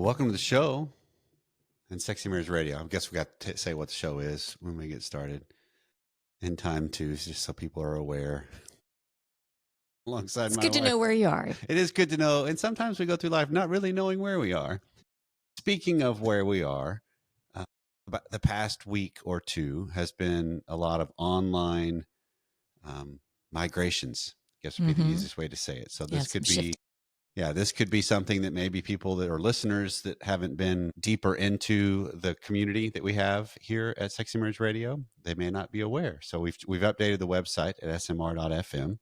welcome to the show and Sexy Marriage Radio. I guess we got to say what the show is when we get started in time too, just so people are aware. Alongside It's my good to wife. know where you are. It is good to know. And sometimes we go through life not really knowing where we are. Speaking of where we are, about the past week or two has been a lot of online migrations. I guess would be the easiest way to say it. So this could be, this could be something that maybe people that are listeners that haven't been deeper into the community that we have here at Sexy Marriage Radio, they may not be aware. So we've updated the website at smr.fm,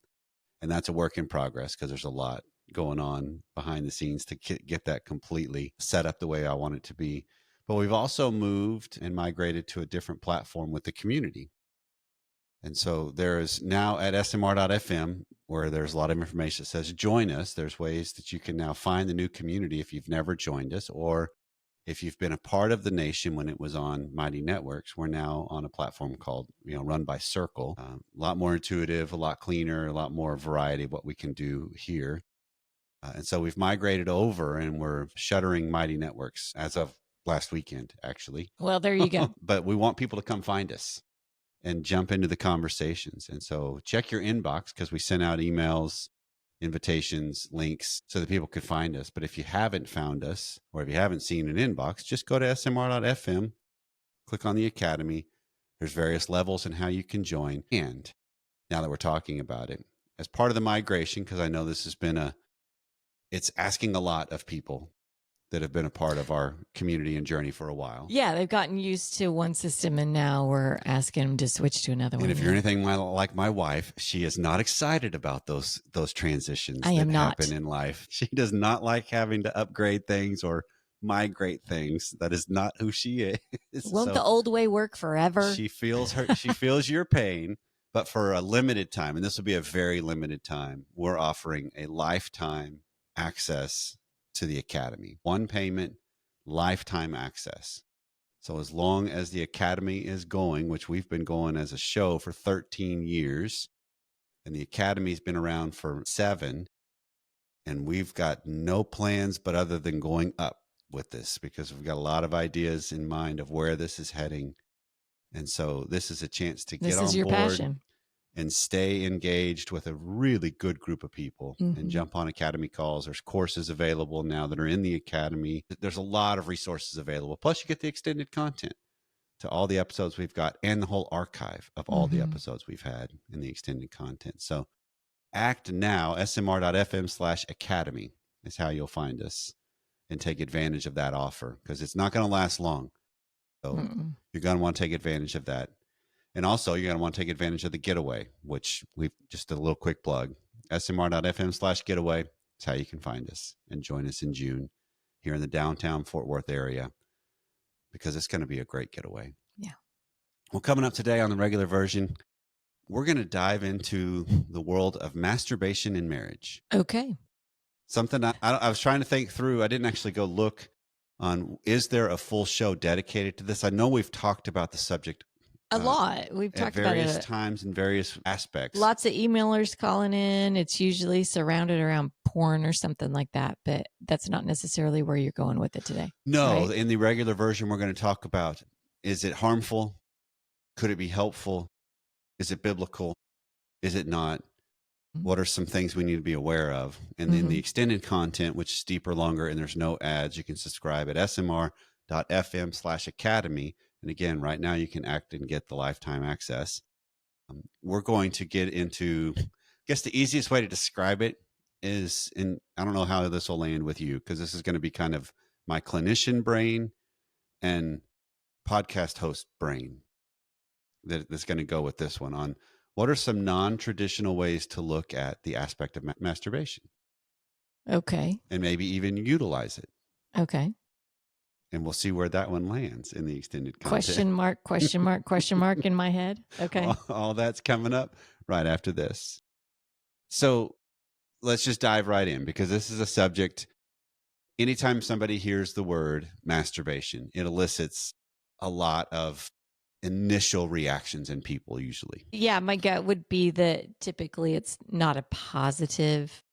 and that's a work in progress because there's a lot going on behind the scenes to get that completely set up the way I want it to be. But we've also moved and migrated to a different platform with the community. And so there's now at smr.fm, where there's a lot of information that says join us. There's ways that you can now find the new community if you've never joined us, or if you've been a part of the nation when it was on Mighty Networks. We're now on a platform called, run by Circle. A lot more intuitive, a lot cleaner, a lot more variety of what we can do here. And so we've migrated over and we're shuttering Mighty Networks as of last weekend, actually. Well, there you go. But we want people to come find us and jump into the conversations. And so check your inbox because we send out emails, invitations, links so that people could find us. But if you haven't found us, or if you haven't seen an inbox, just go to smr.fm, click on the Academy. There's various levels and how you can join. And now that we're talking about it, as part of the migration, because I know this has been it's asking a lot of people that have been a part of our community and journey for a while. Yeah, they've gotten used to one system and now we're asking them to switch to another one. And if you're anything like my wife, she is not excited about those transitions that happen in life. She does not like having to upgrade things or migrate things. That is not who she is. Won't the old way work forever? She feels your pain, but for a limited time, and this will be a very limited time, we're offering a lifetime access to the Academy. One payment, lifetime access. So as long as the Academy is going, which we've been going as a show for 13 years, and the Academy's been around for 7, and we've got no plans but other than going up with this because we've got a lot of ideas in mind of where this is heading. And so this is a chance to get on board. This is your passion. And stay engaged with a really good group of people and jump on Academy calls. There's courses available now that are in the Academy. There's a lot of resources available. Plus you get the extended content to all the episodes we've got and the whole archive of all the episodes we've had in the extended content. So act now, smr.fm/academy is how you'll find us and take advantage of that offer because it's not going to last long. So you're going to want to take advantage of that. And also, you're going to want to take advantage of the getaway, which we've just a little quick plug. smr.fm/getaway is how you can find us and join us in June here in the downtown Fort Worth area because it's going to be a great getaway. Yeah. Well, coming up today on the regular version, we're going to dive into the world of masturbation and marriage. Okay. Something I was trying to think through. I didn't actually go look on, is there a full show dedicated to this? I know we've talked about the subject a lot. We've talked about it at various times in various aspects. Lots of emailers calling in. It's usually surrounded around porn or something like that, but that's not necessarily where you're going with it today. No, right? In the regular version, we're going to talk about, is it harmful? Could it be helpful? Is it biblical? Is it not? What are some things we need to be aware of? And then the extended content, which is deeper, longer, and there's no ads, you can subscribe at smr.fm/academy. And again, right now you can act and get the lifetime access. We're going to get into, I guess the easiest way to describe it is, and I don't know how this will land with you, because this is going to be kind of my clinician brain and podcast host brain that's going to go with this one on what are some non-traditional ways to look at the aspect of masturbation. Okay. And maybe even utilize it. Okay. And we'll see where that one lands in the extended content. Question mark, question mark, question mark in my head. Okay. All that's coming up right after this. So let's just dive right in because this is a subject. Anytime somebody hears the word masturbation, it elicits a lot of initial reactions in people usually. Yeah, my gut would be that typically it's not a positive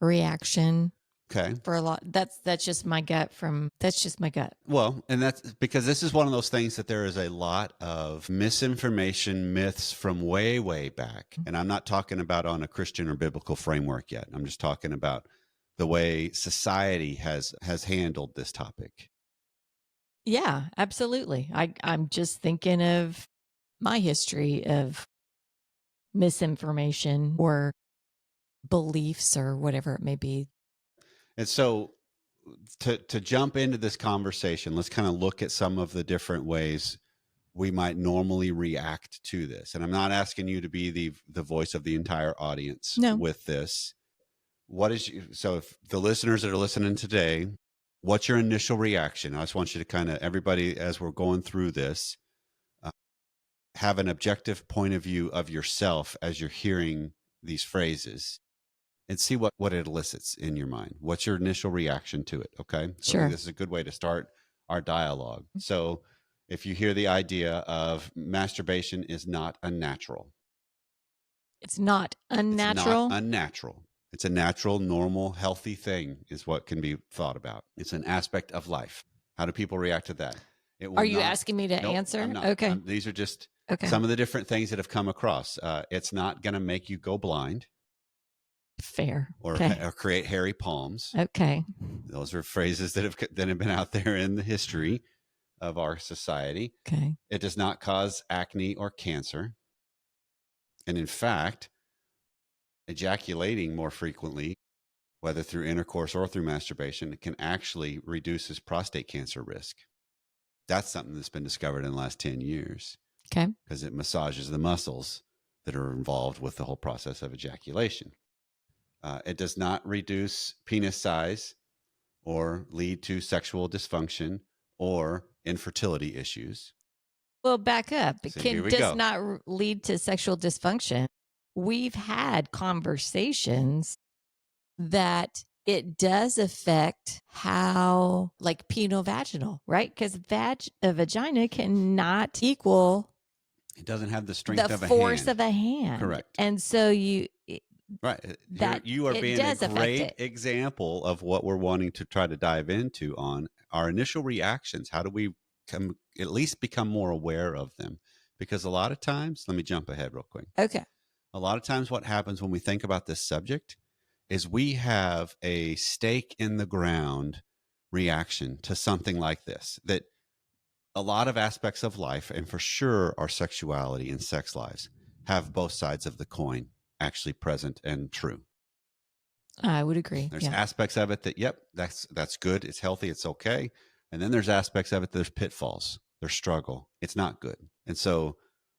reaction. Okay. for a lot. That's just my gut that's just my gut. Well, and that's because this is one of those things that there is a lot of misinformation myths from way, way back. And I'm not talking about on a Christian or biblical framework yet. I'm just talking about the way society has handled this topic. Yeah, absolutely. I'm just thinking of my history of misinformation or beliefs or whatever it may be. And so to jump into this conversation, let's kind of look at some of the different ways we might normally react to this. And I'm not asking you to be the voice of the entire audience No. with this. So if the listeners that are listening today, what's your initial reaction? I just want you to kind of, everybody, as we're going through this, have an objective point of view of yourself as you're hearing these phrases and see what it elicits in your mind. What's your initial reaction to it? Okay. So Sure. this is a good way to start our dialogue. So if you hear the idea of masturbation is not unnatural. It's not unnatural. It's not unnatural. It's a natural, normal, healthy thing is what can be thought about. It's an aspect of life. How do people react to that? Are you asking me to answer? I'm not. Okay. These are just Okay. some of the different things that have come across. It's not going to make you go blind. Fair. Or, okay. or create hairy palms. Okay. Those are phrases that have been out there in the history of our society. Okay. It does not cause acne or cancer. And in fact, ejaculating more frequently, whether through intercourse or through masturbation, can actually reduces prostate cancer risk. That's something that's been discovered in the last 10 years. Okay. Because it massages the muscles that are involved with the whole process of ejaculation. It does not reduce penis size or lead to sexual dysfunction or infertility issues. Well, back up. Here we Does go. not lead to sexual dysfunction. We've had conversations that it does affect how, like penovaginal, right? Because a vagina cannot equal. It doesn't have the strength of a hand. The force of a hand. Correct. And so right. That you are being a great example of what we're wanting to try to dive into on our initial reactions. How do we at least become more aware of them? Because a lot of times, let me jump ahead real quick. Okay. A lot of times what happens when we think about this subject is we have a stake in the ground reaction to something like this, that a lot of aspects of life, and for sure our sexuality and sex lives, have both sides of the coin actually present and true. I would agree. There's aspects of it that, yep, that's good. It's healthy. It's okay. And then there's aspects of it, there's pitfalls, there's struggle. It's not good. And so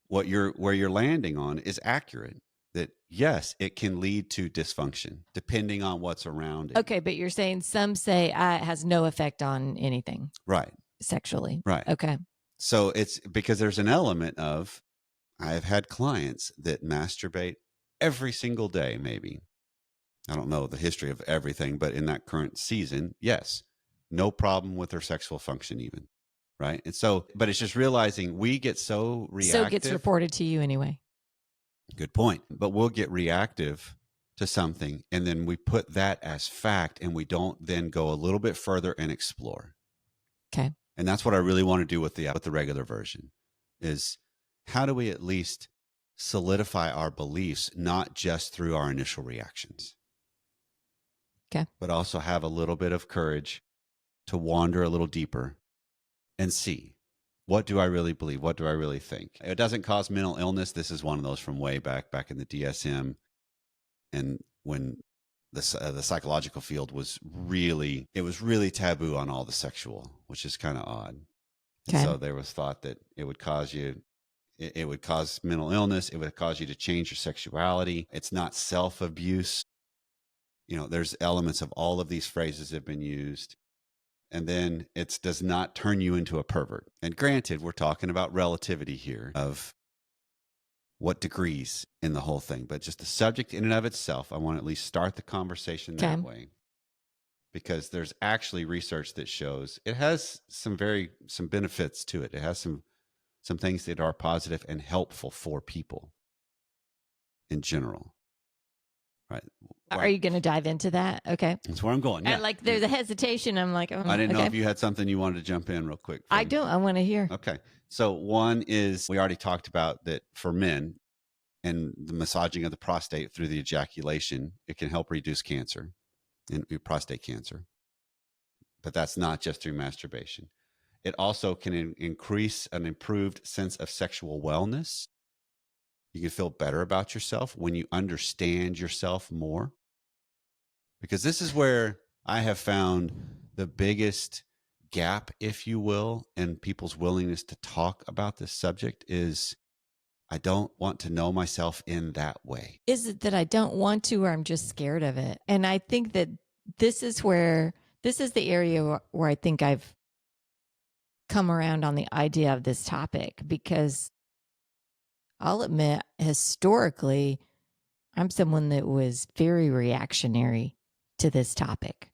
where you're landing on is accurate, that yes, it can lead to dysfunction depending on what's around it. Okay. But you're saying some say it has no effect on anything. Right. Sexually. Right. Okay. So it's because there's an element of, I've had clients that masturbate every single day, maybe. I don't know the history of everything, but in that current season, yes, no problem with their sexual function even, right? And so, but it's just realizing we get so reactive. So it gets reported to you anyway. Good point. But we'll get reactive to something, and then we put that as fact, and we don't then go a little bit further and explore. Okay. And that's what I really want to do with the regular version, is how do we at least solidify our beliefs, not just through our initial reactions, okay, but also have a little bit of courage to wander a little deeper and see, what do I really believe? What do I really think? It doesn't cause mental illness. This is one of those from way back in the DSM, and when the psychological field was really taboo on all the sexual, which is kind of odd. Okay. So there was thought that it would cause it would cause mental illness. It would cause you to change your sexuality. It's not self-abuse. You know, there's elements of all of these phrases have been used. And then it does not turn you into a pervert. And granted, we're talking about relativity here of what degrees in the whole thing, but just the subject in and of itself, I want to at least start the conversation that way, because there's actually research that shows it has some benefits to it. It has some things that are positive and helpful for people in general. Right. Are you going to dive into that? Okay. That's where I'm going. Yeah. And like there's a hesitation. I'm like, I didn't know if you had something you wanted to jump in real quick. I don't. I want to hear. Okay. So one is, we already talked about that for men, and the massaging of the prostate through the ejaculation, it can help reduce cancer and prostate cancer. But that's not just through masturbation. It also can increase an improved sense of sexual wellness. You can feel better about yourself when you understand yourself more. Because this is where I have found the biggest gap, if you will, in people's willingness to talk about this subject is, I don't want to know myself in that way. Is it that I don't want to, or I'm just scared of it? And I think that this is the area where I think I've come around on the idea of this topic, because I'll admit, historically, I'm someone that was very reactionary to this topic.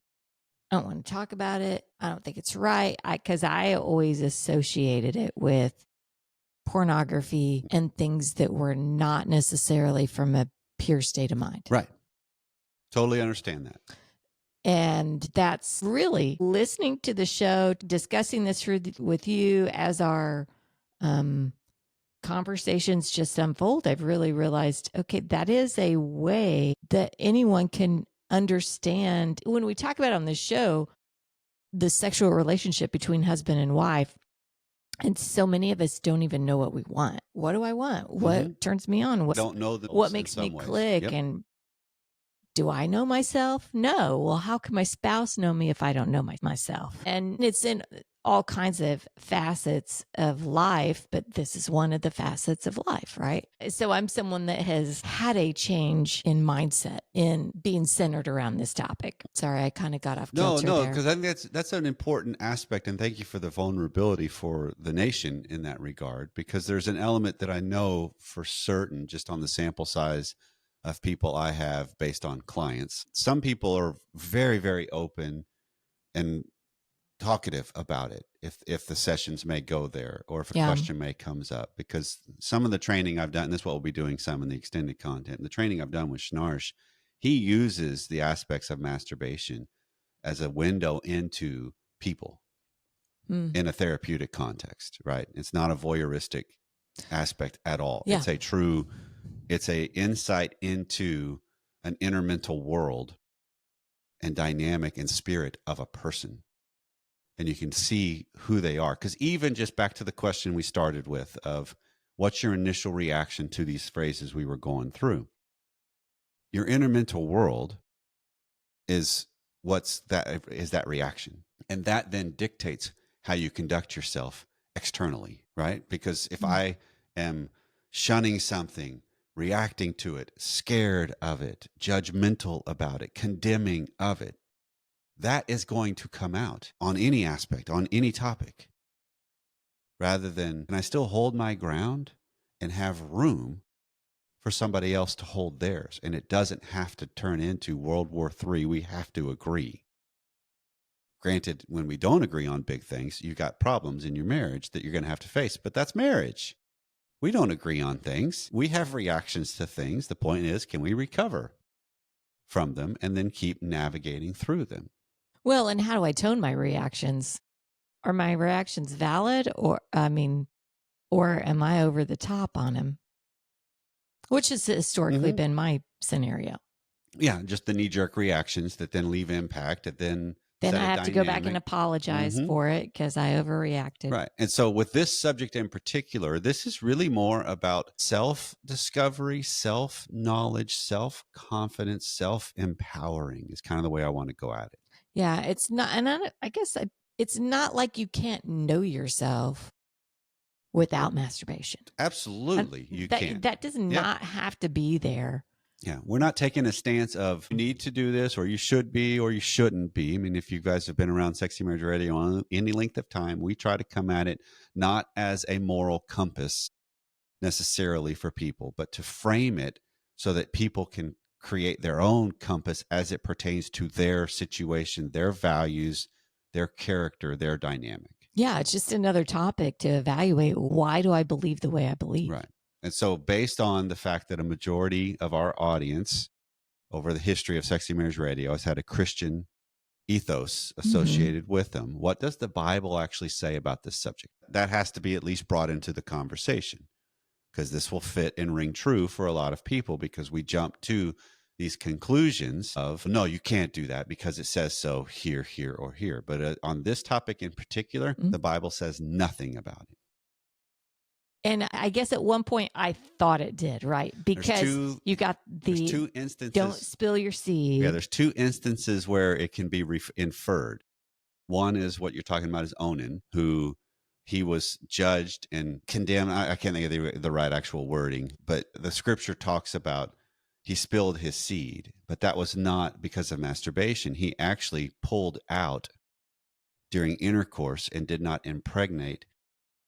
I don't want to talk about it. I don't think it's right. Because I always associated it with pornography and things that were not necessarily from a pure state of mind. Right. Totally understand that. And that's really listening to the show, discussing this with you as our conversations just unfold. I've really realized, okay, that is a way that anyone can understand. When we talk about on this show, the sexual relationship between husband and wife, and so many of us don't even know what we want. What do I want? What turns me on? What makes me click? Yep. And do I know myself? No. Well, how can my spouse know me if I don't know myself? And it's in all kinds of facets of life, but this is one of the facets of life, right? So I'm someone that has had a change in mindset in being centered around this topic. Sorry, I kind of got off kilter there. No, because I think that's an important aspect, and thank you for the vulnerability for the nation in that regard, because there's an element that I know for certain, just on the sample size of people I have based on clients. Some people are very, very open and talkative about it if the sessions may go there, or if a question may comes up, because some of the training I've done, and this is what we'll be doing some in the extended content, the training I've done with Schnarch, he uses the aspects of masturbation as a window into people in a therapeutic context, right? It's not a voyeuristic aspect at all. Yeah. It's a insight into an inner mental world and dynamic and spirit of a person. And you can see who they are. Because even just back to the question we started with of what's your initial reaction to these phrases we were going through? Your inner mental world is that reaction. And that then dictates how you conduct yourself externally, right? Because if I am shunning something, reacting to it, scared of it, judgmental about it, condemning of it, that is going to come out on any aspect, on any topic, rather than, can I still hold my ground and have room for somebody else to hold theirs? And it doesn't have to turn into World War III. We have to agree. Granted, when we don't agree on big things, you've got problems in your marriage that you're going to have to face, but that's marriage. We don't agree on things. We have reactions to things. The point is, can we recover from them and then keep navigating through them? Well, and how do I tone my reactions? Are my reactions valid, or am I over the top on them? Which has historically been my scenario. Yeah, just the knee-jerk reactions that then leave impact, and then I have to go back and apologize for it because I overreacted. Right. And so with this subject in particular, this is really more about self-discovery, self-knowledge, self-confidence, self-empowering is kind of the way I want to go at it. Yeah, it's not, and I guess it's not like you can't know yourself without masturbation. Absolutely, you can. That does not have to be there. Yeah, we're not taking a stance of you need to do this, or you should be, or you shouldn't be. I mean, if you guys have been around Sexy Marriage Radio on any length of time, we try to come at it not as a moral compass necessarily for people, but to frame it so that people can create their own compass as it pertains to their situation, their values, their character, their dynamic. Yeah, it's just another topic to evaluate. Why do I believe the way I believe? Right. And so based on the fact that a majority of our audience over the history of Sexy Marriage Radio has had a Christian ethos Mm-hmm. associated with them. What does the Bible actually say about this subject? That has to be at least brought into the conversation, because this will fit and ring true for a lot of people, because we jump to these conclusions of, no, you can't do that because it says so here, here, or here. But on this topic in particular, Mm-hmm. the Bible says nothing about it. And I guess at one point I thought it did, right? Because you got there's two instances. Don't spill your seed. Yeah, there's two instances where it can be inferred. One is what you're talking about is Onan, who he was judged and condemned. I can't think of the right actual wording, but the scripture talks about he spilled his seed, but that was not because of masturbation. He actually pulled out during intercourse and did not impregnate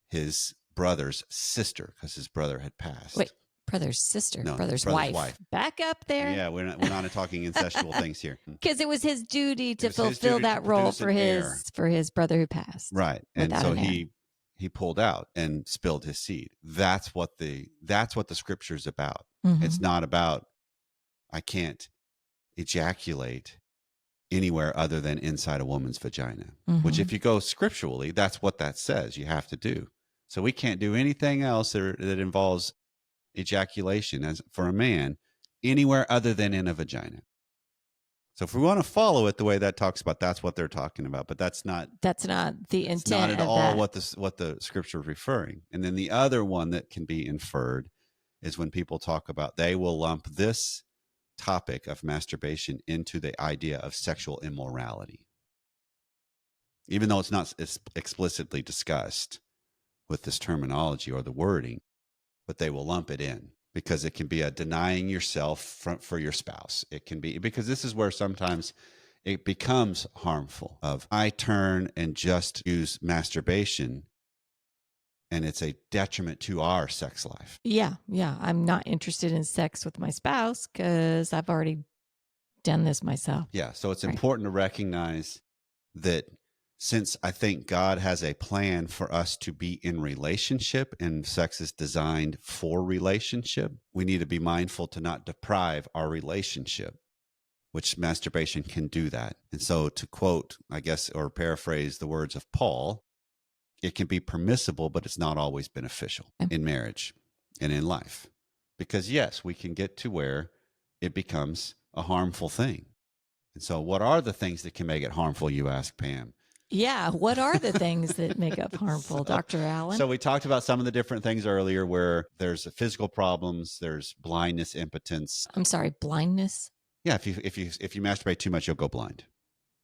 his brother's sister because his brother had passed. Wait, brother's sister, No, brother's wife. Back up there. Yeah, we're not talking incestual things here. Because it was his duty to fulfill that role for his brother who passed. Right. And so he pulled out and spilled his seed. That's what the scripture's about. Mm-hmm. It's not about, I can't ejaculate anywhere other than inside a woman's vagina, mm-hmm. which if you go scripturally, that's what that says you have to do. So we can't do anything else that involves ejaculation as for a man anywhere other than in a vagina. So if we want to follow it the way that talks about, that's what they're talking about, but that's not the intent. It's not at all what the scripture is referring. And then the other one that can be inferred is when people talk about, they will lump this topic of masturbation into the idea of sexual immorality, even though it's not explicitly discussed with this terminology or the wording, but they will lump it in because it can be a denying yourself for your spouse. It can be, because this is where sometimes it becomes harmful of, I turn and just use masturbation and it's a detriment to our sex life. Yeah. I'm not interested in sex with my spouse because I've already done this myself. Yeah. So it's important to recognize that, since I think God has a plan for us to be in relationship and sex is designed for relationship, we need to be mindful to not deprive our relationship, which masturbation can do that. And so, to quote, I guess, or paraphrase the words of Paul, it can be permissible, but it's not always beneficial in marriage and in life. Because yes, we can get to where it becomes a harmful thing. And so what are the things that can make it harmful, you ask, Pam? Yeah, what are the things that make up harmful, Dr. Allen? So we talked about some of the different things earlier where there's physical problems, there's blindness, impotence. I'm sorry, blindness? Yeah, if you masturbate too much, you'll go blind.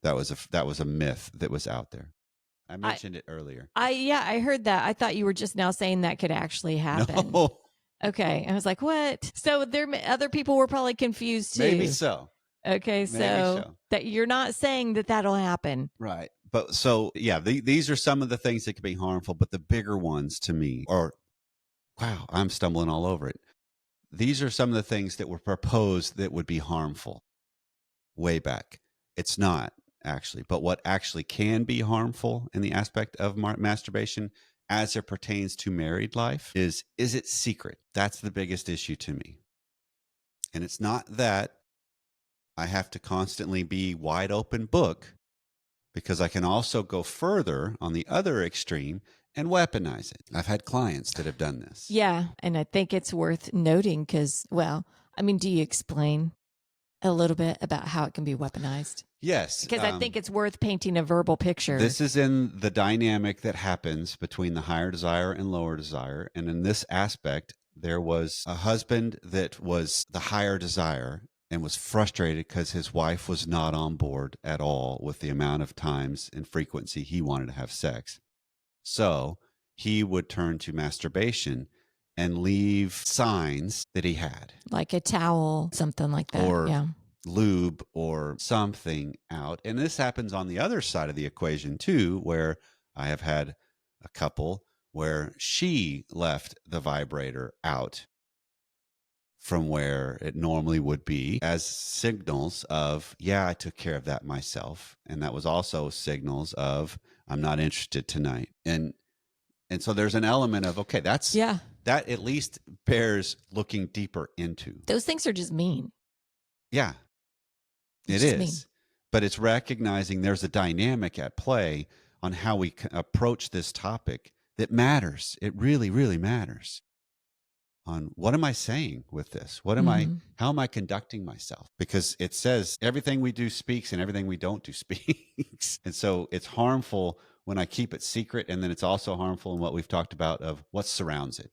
That was a myth that was out there. I mentioned it earlier. I heard that. I thought you were just now saying that could actually happen. No. Okay. I was like, what? So other people were probably confused too. Maybe so. Okay, so that you're not saying that that'll happen. Right. But so, yeah, these are some of the things that can be harmful, but the bigger ones to me are, wow, I'm stumbling all over it. These are some of the things that were proposed that would be harmful way back. It's not actually, but what actually can be harmful in the aspect of masturbation as it pertains to married life is it secret? That's the biggest issue to me. And it's not that I have to constantly be wide open book, because I can also go further on the other extreme and weaponize it. I've had clients that have done this. Yeah. And I think it's worth noting because, do you explain a little bit about how it can be weaponized? Yes. Because I think it's worth painting a verbal picture. This is in the dynamic that happens between the higher desire and lower desire. And in this aspect, there was a husband that was the higher desire and was frustrated because his wife was not on board at all with the amount of times and frequency he wanted to have sex. So he would turn to masturbation and leave signs that he had. Like a towel, something like that. Or lube or something out. And this happens on the other side of the equation too, where I have had a couple where she left the vibrator out from where it normally would be, as signals of, yeah, I took care of that myself. And that was also signals of, I'm not interested tonight. And so there's an element of, okay, that at least bears looking deeper into. Those things are just mean. Yeah. It Just me. is. But it's recognizing there's a dynamic at play on how we approach this topic that matters. It really, really matters. On what am I saying with this? How am I conducting myself? Because it says everything we do speaks and everything we don't do speaks. And so it's harmful when I keep it secret. And then it's also harmful in what we've talked about of what surrounds it.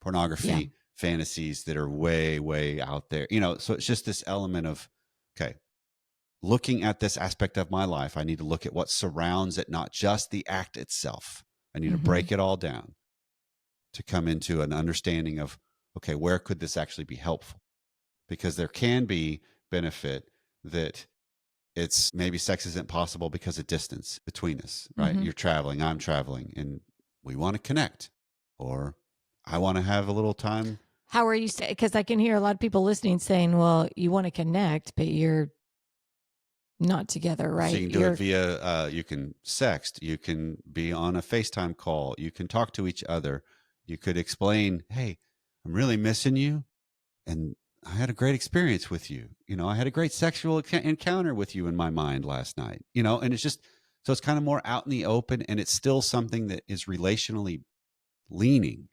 Pornography, fantasies that are way, way out there. So it's just this element of, okay, looking at this aspect of my life, I need to look at what surrounds it, not just the act itself. I need to break it all down to come into an understanding of, okay, where could this actually be helpful? Because there can be benefit that it's maybe sex isn't possible because of distance between us, right? You're traveling, I'm traveling, and we want to connect, or I want to have a little time. How are you? Because I can hear a lot of people listening saying, well, you want to connect, but you're not together, right? So you can do it via, you can sext, you can be on a FaceTime call, you can talk to each other. You could explain, hey, I'm really missing you. And I had a great experience with you. I had a great sexual encounter with you in my mind last night, and it's just, so it's kind of more out in the open, and it's still something that is relationally leaning,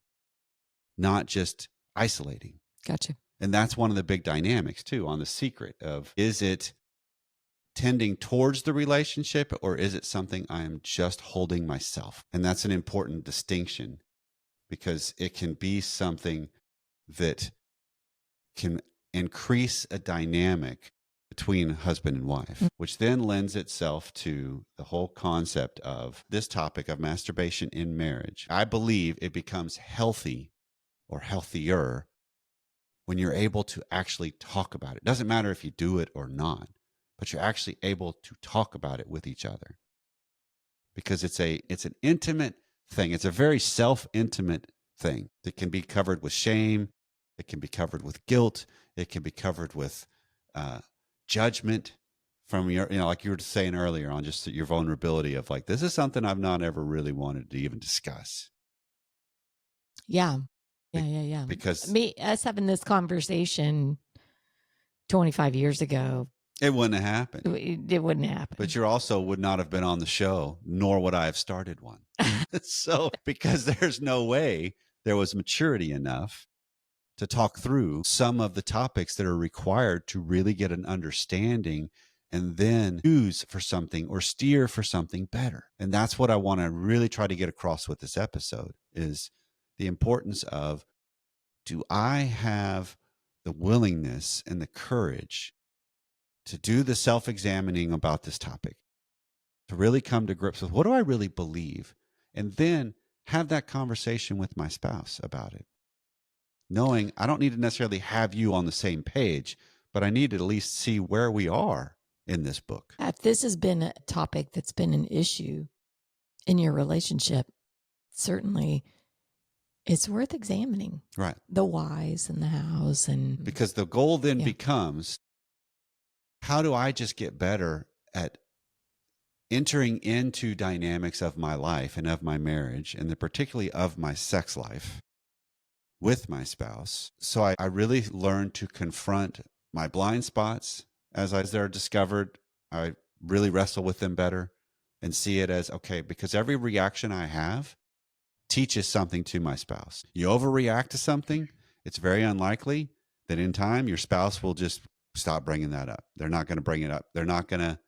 not just isolating. Gotcha. And that's one of the big dynamics too on the secret of, is it tending towards the relationship, or is it something I am just holding myself? And that's an important distinction, because it can be something that can increase a dynamic between husband and wife, which then lends itself to the whole concept of this topic of masturbation in marriage. I believe it becomes healthy or healthier when you're able to actually talk about it. It doesn't matter if you do it or not, but you're actually able to talk about it with each other, because it's an intimate thing. It's a very self-intimate thing that can be covered with shame. It can be covered with guilt. It can be covered with judgment from your, like you were saying earlier, on just your vulnerability of like, this is something I've not ever really wanted to even discuss. Yeah. Because us having this conversation 25 years ago, it wouldn't have happened. It wouldn't happen. But you also would not have been on the show, nor would I have started one. So, because there's no way there was maturity enough to talk through some of the topics that are required to really get an understanding and then choose for something or steer for something better. And that's what I want to really try to get across with this episode, is the importance of, do I have the willingness and the courage to do the self-examining about this topic, to really come to grips with, what do I really believe? And then have that conversation with my spouse about it, knowing I don't need to necessarily have you on the same page, but I need to at least see where we are in this book. If this has been a topic that's been an issue in your relationship, certainly it's worth examining. Right. The whys and the hows. And because the goal then becomes, how do I just get better at entering into dynamics of my life and of my marriage, and particularly of my sex life with my spouse? So I really learned to confront my blind spots as they're discovered. I really wrestle with them better and see it as, okay, because every reaction I have teaches something to my spouse. You overreact to something, it's very unlikely that in time your spouse will just stop bringing that up. They're not going to bring it up. They're not going to,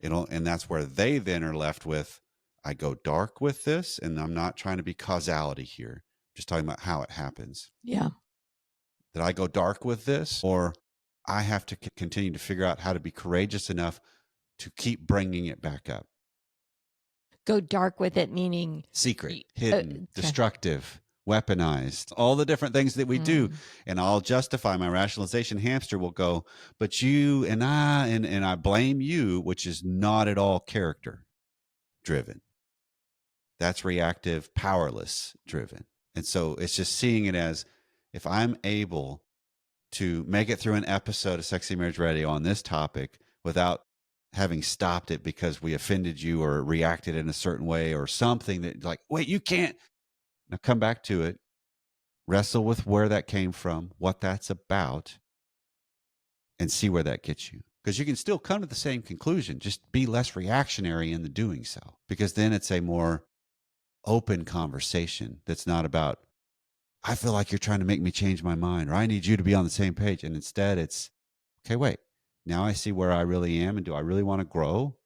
and that's where they then are left with, I go dark with this, and I'm not trying to be causality here, just talking about how it happens. Yeah. That I go dark with this, or I have to continue to figure out how to be courageous enough to keep bringing it back up. Go dark with it, meaning secret, hidden, destructive, weaponized, all the different things that we do. And I'll justify, my rationalization hamster will go, but you and I, and I blame you, which is not at all character driven. That's reactive, powerless driven. And so it's just seeing it as, if I'm able to make it through an episode of Sexy Marriage Radio on this topic without having stopped it because we offended you or reacted in a certain way or something, that like, wait, you can't. Now come back to it, wrestle with where that came from, what that's about, and see where that gets you. because you can still come to the same conclusion, just be less reactionary in the doing so, because then it's a more open conversation that's not about, I feel like you're trying to make me change my mind, or I need you to be on the same page. And instead it's, okay, wait, now I see where I really am. And do I really want to grow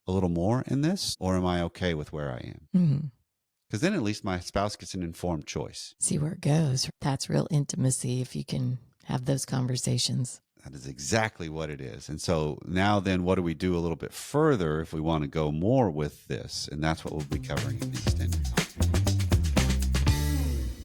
a little more in this, or am I okay with where I am? Mm-hmm. Because then at least my spouse gets an informed choice. See where it goes. That's real intimacy if you can have those conversations. That is exactly what it is. And so now then, what do we do a little bit further if we want to go more with this? And that's what we'll be covering in the extended